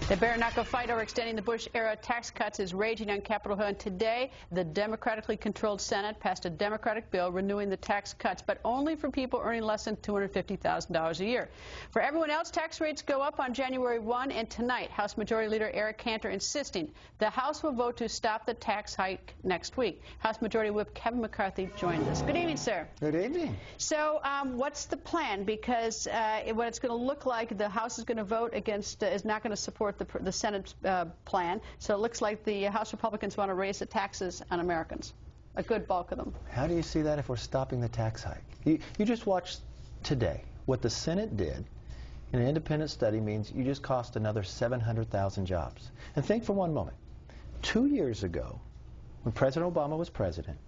The bare-knuckle fight over extending the Bush-era tax cuts is raging on Capitol Hill, and today the democratically controlled Senate passed a Democratic bill renewing the tax cuts, but only for people earning less than $250,000 a year. For everyone else, tax rates go up on January 1, and tonight, House Majority Leader Eric Cantor insisting the House will vote to stop the tax hike next week. House Majority Whip Kevin McCarthy joins us. Good evening, sir. Good evening. So what's the plan? Because what it's going to look like, the House is going to vote against, is not going to support the Senate plan. So it looks like the House Republicans want to raise the taxes on Americans, a good bulk of them. How do you see that if we're stopping the tax hike? You just watched today what the Senate did. In an independent study means you just cost another 700,000 jobs. And think for one moment. 2 years ago, when President Obama was president,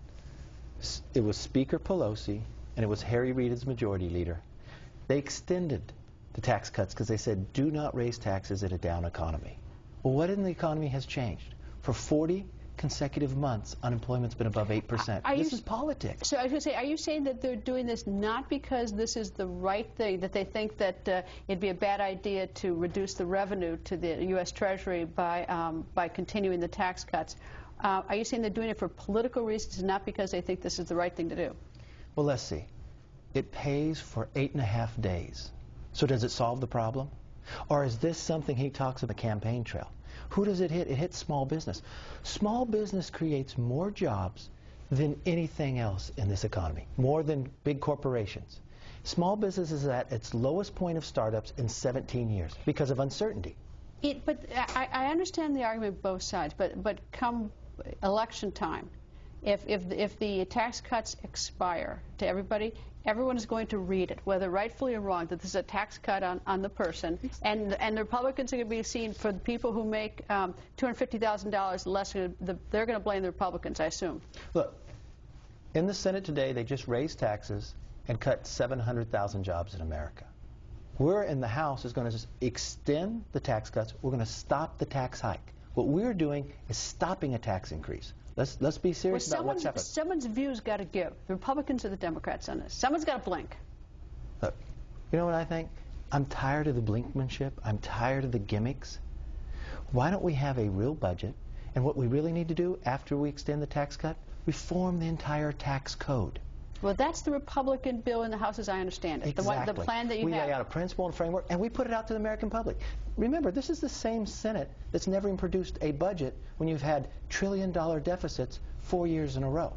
it was Speaker Pelosi and it was Harry Reid as majority leader. They extended the tax cuts because they said, do not raise taxes in a down economy. Well, what in the economy has changed? For 40 consecutive months, unemployment's been above 8%. This is politics. So I was going to say, are you saying that they're doing this not because this is the right thing, that they think that it'd be a bad idea to reduce the revenue to the U.S. Treasury by continuing the tax cuts? Are you saying they're doing it for political reasons and not because they think this is the right thing to do? Well, let's see. It pays for 8.5 days. So does it solve the problem? Or is this something he talks on the campaign trail? Who does it hit? It hits small business. Small business creates more jobs than anything else in this economy, more than big corporations. Small business is at its lowest point of startups in 17 years because of uncertainty. But I understand the argument both sides, but come election time, if the tax cuts expire to everybody, everyone is going to read it, whether rightfully or wrong, that this is a tax cut on the person. And the Republicans are going to be seen, for the people who make $250,000 less, they're going to blame the Republicans, I assume. Look, in the Senate today, they just raised taxes and cut 700,000 jobs in America. We're in the House is going to just extend the tax cuts. We're going to stop the tax hike. What we're doing is stopping a tax increase. Let's be serious about what's happening. Someone's view's got to give. The Republicans or the Democrats on this. Someone's got to blink. Look, you know what I think? I'm tired of the blinkmanship. I'm tired of the gimmicks. Why don't we have a real budget? And what we really need to do after we extend the tax cut, reform the entire tax code. Well, that's the Republican bill in the House, as I understand it. Exactly. The plan that you have. We lay out a principle and framework, and we put it out to the American public. Remember, this is the same Senate that's never even produced a budget when you've had trillion-dollar deficits 4 years in a row.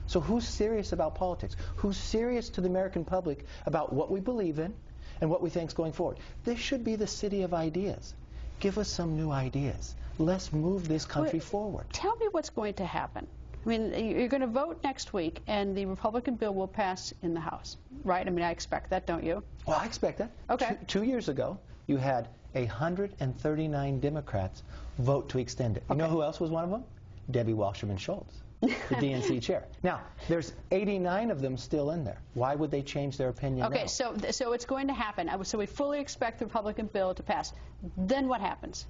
So who's serious about politics? Who's serious to the American public about what we believe in and what we think is going forward? This should be the city of ideas. Give us some new ideas. Let's move this country forward. Tell me what's going to happen. I mean, you're going to vote next week, and the Republican bill will pass in the House, right? I mean, I expect that, don't you? Well, I expect that. Okay. 2 years ago, you had 139 Democrats vote to extend it. You know who else was one of them? Debbie Wasserman Schultz, the DNC chair. Now, there's 89 of them still in there. Why would they change their opinion now? Okay, so it's going to happen. So we fully expect the Republican bill to pass. Then what happens?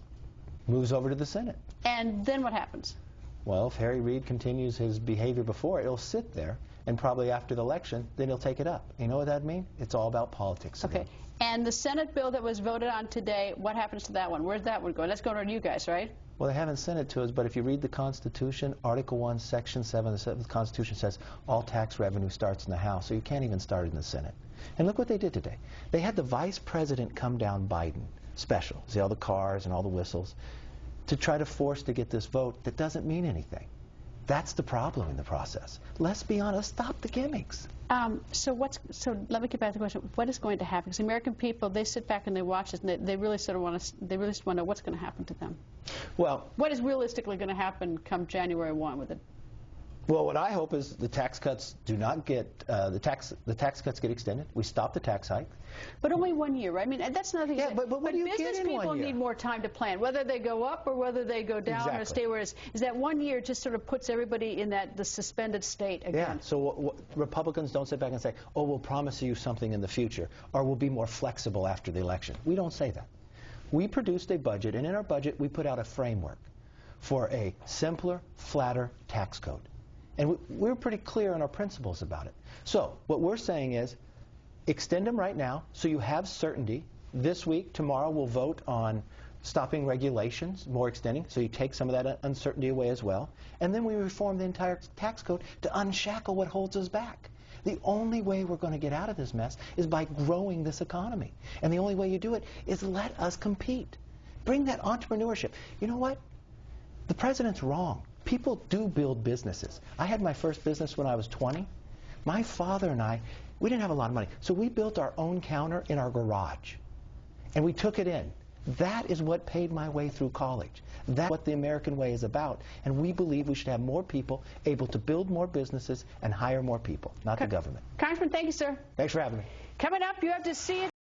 Moves over to the Senate. And then what happens? Well, if Harry Reid continues his behavior before, it'll sit there, and probably after the election, then he'll take it up. You know what that means? It's all about politics. Okay. And the Senate bill that was voted on today, what happens to that one? Where's that one going? That's going to you guys, right? Well, they haven't sent it to us, but if you read the Constitution, Article 1, Section 7 of the Constitution says all tax revenue starts in the House, so you can't even start it in the Senate. And look what they did today. They had the Vice President come down Biden, special, see all the cars and all the whistles, to try to force to get this vote that doesn't mean anything. That's the problem in the process. Let's be honest. Stop the gimmicks. So let me get back to the question. What is going to happen? Because the American people, they sit back and they watch this, and they really sort of want to. They really just want to know what's going to happen to them. Well, what is realistically going to happen come January 1 with it? Well, what I hope is the tax cuts do not get the tax cuts get extended. We stop the tax hike. But only 1 year, right? I mean, that's another thing. Yeah, but what do you business get in 1 year? people need more time to plan, whether they go up or whether they go down or stay where it is. Is that 1 year just sort of puts everybody in the suspended state again? Yeah. So what Republicans don't sit back and say, "Oh, we'll promise you something in the future," or "We'll be more flexible after the election." We don't say that. We produced a budget, and in our budget, we put out a framework for a simpler, flatter tax code. And we're pretty clear on our principles about it. So what we're saying is extend them right now so you have certainty This week, tomorrow, we'll vote on stopping regulations, more extending, so you take some of that uncertainty away as well. And then we reform the entire tax code to unshackle what holds us back. The only way we're going to get out of this mess is by growing this economy. And the only way you do it is let us compete. Bring that entrepreneurship. You know what? The president's wrong. People do build businesses. I had my first business when I was 20. My father and I, we didn't have a lot of money, so we built our own counter in our garage. And we took it in. That is what paid my way through college. That's what the American way is about. And we believe we should have more people able to build more businesses and hire more people, not the government. Congressman, thank you, sir. Thanks for having me. Coming up, you have to see it.